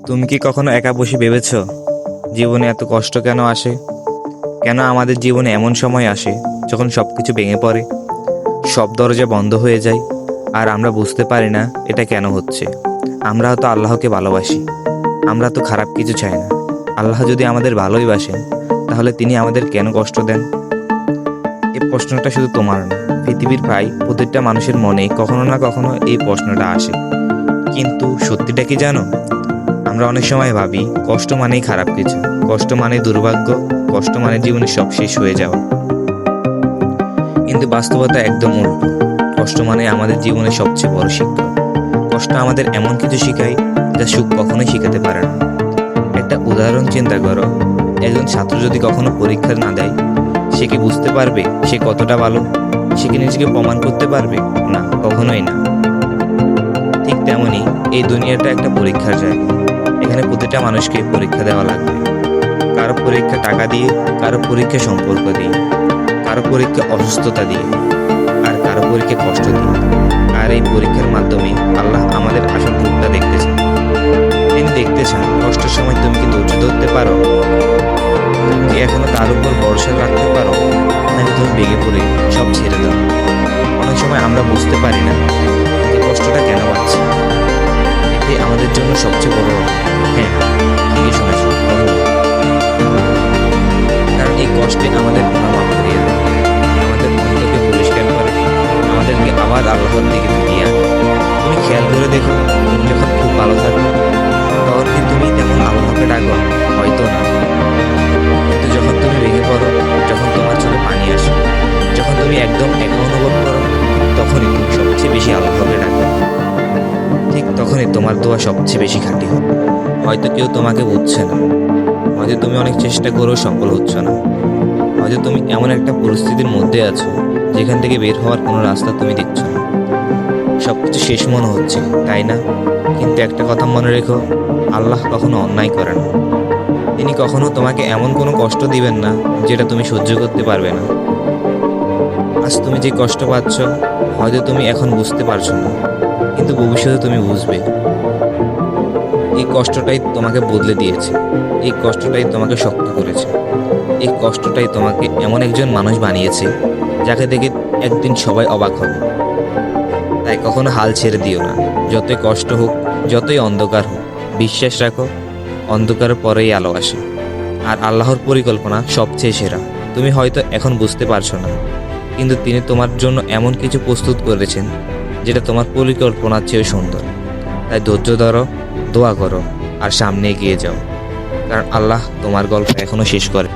তুমি কি কখনো একা বসে ভেবেছো জীবনে এত কষ্ট কেন আসে? কেন আমাদের জীবনে এমন সময় আসে যখন সব কিছু ভেঙে পড়ে, সব দরজা বন্ধ হয়ে যায়, আর আমরা বুঝতে পারি না এটা কেন হচ্ছে? আমরা হয়তো আল্লাহকে ভালোবাসি, আমরা তো খারাপ কিছু চাই না। আল্লাহ যদি আমাদের ভালোই বাসেন, তাহলে তিনি আমাদের কেন কষ্ট দেন? এই প্রশ্নটা শুধু তোমার না, পৃথিবীর প্রায় প্রত্যেকটা মানুষের মনে কখনো না কখনো এই প্রশ্নটা আসে। কিন্তু সত্যিটা কি জানো? আমরা অনেক সময় ভাবি কষ্ট মানেই খারাপ কিছু, কষ্ট মানে দুর্ভাগ্য, কষ্ট মানে জীবনে সব শেষ হয়ে যাওয়া। কিন্তু বাস্তবতা একদম উল্টো। কষ্ট মানে আমাদের জীবনের সবচেয়ে বড় শিক্ষা। কষ্ট আমাদের এমন কিছু শেখায় যা সুখ কখনোই শেখাতে পারে না। একটা উদাহরণ চিন্তা করো, একজন ছাত্র যদি কখনো পরীক্ষা না দেয়, সে কি বুঝতে পারবে সে কতটা ভালো? সে কি নিজেকে প্রমাণ করতে পারবে? না, কখনোই না। ঠিক তেমনই এই দুনিয়াটা একটা পরীক্ষার জায়গা। এখানে প্রতিটা মানুষকে পরীক্ষা দেওয়া লাগবে। কারো পরীক্ষা টাকা দিয়ে, কারো পরীক্ষা সম্পর্ক দিয়ে, কারো পরীক্ষা অসুস্থতা দিয়ে, আর কারো পরীক্ষা কষ্ট দিয়ে। আর এই পরীক্ষার মাধ্যমে আল্লাহ আমাদের আসল রূপটা দেখতে চান। তিনি দেখতে চান কষ্টের সময় তুমি কি ধৈর্য ধরতে পারো, কি এখনো তার উপর ভরসা রাখতে পারো, নাকি তুমি ভেঙে পড়ে সব ছেড়ে দাও। অনেক সময় আমরা বুঝতে পারি না এই কষ্টটা কেন পাচ্ছি। এটাই আমাদের জন্য সবচেয়ে বড় রহমত। হ্যাঁ, ঠিকই শুনেছো, রহমত। কারণ এই কষ্টে আমাদের গুনাহ মাফ করিয়ে দেয়, আমাদের অন্তরকে পরিষ্কার করে, আমাদেরকে আবার আল্লাহর দিকে ফিরিয়ে আনে। তুমি খেয়াল করে দেখো, তুমি যখন খুব ভালো থাকো তখন কি তুমি তেমন আল্লাহকে ডাকো? হয়তো না। কিন্তু যখন তুমি ভেঙে পড়ো, যখন তোমার চোখে পানি আসে, যখন তুমি একদম একা অনুভব করো, তখনই তুমি সবচেয়ে বেশি আল্লাহকে ডাকো। ঠিক তখনই তোমার দোয়া সবচেয়ে বেশি খাঁটি হবে। হয়তো কেউ তোমাকে বুঝছে না, হয়তো তুমি অনেক চেষ্টা করেও সফল হচ্ছ না, হয়তো তুমি এমন একটা পরিস্থিতির মধ্যে আছো যেখান থেকে বের হওয়ার কোনো রাস্তা তুমি দেখছো না। সবকিছু শেষ মনে হচ্ছে, তাই না? কিন্তু একটা কথা মনে রেখো, আল্লাহ কখনো অন্যায় করে না। তিনি কখনো তোমাকে এমন কোনো কষ্ট দিবেন না যেটা তুমি সহ্য করতে পারবে না। আজ তুমি যে কষ্ট পাচ্ছ, হয়তো তুমি এখন বুঝতে পারছো না, কিন্তু ভবিষ্যতে তুমি বুঝবে। এই কষ্টটাই তোমাকে বদলে দিয়েছে, এই কষ্টটাই তোমাকে শক্ত করেছে, এই কষ্টটাই তোমাকে এমন একজন মানুষ বানিয়েছে যাকে দেখে একদিন সবাই অবাক হবে। তাই কখনো হাল ছেড়ে দিও না। যতই কষ্ট হোক, যতই অন্ধকার হোক, বিশ্বাস রাখো, অন্ধকারের পরেই আলো আসে। আর আল্লাহর পরিকল্পনা সবচেয়ে সেরা। তুমি হয়তো এখন বুঝতে পারছো না, কিন্তু তিনি তোমার জন্য এমন কিছু প্রস্তুত করেছেন যেটা তোমার পরিকল্পনার চেয়ে সুন্দর। তাই ধৈর্য ধরো, দোয়া করো, আর সামনে এগিয়ে যাও, কারণ আল্লাহ তোমার গল্প এখনো শেষ করে।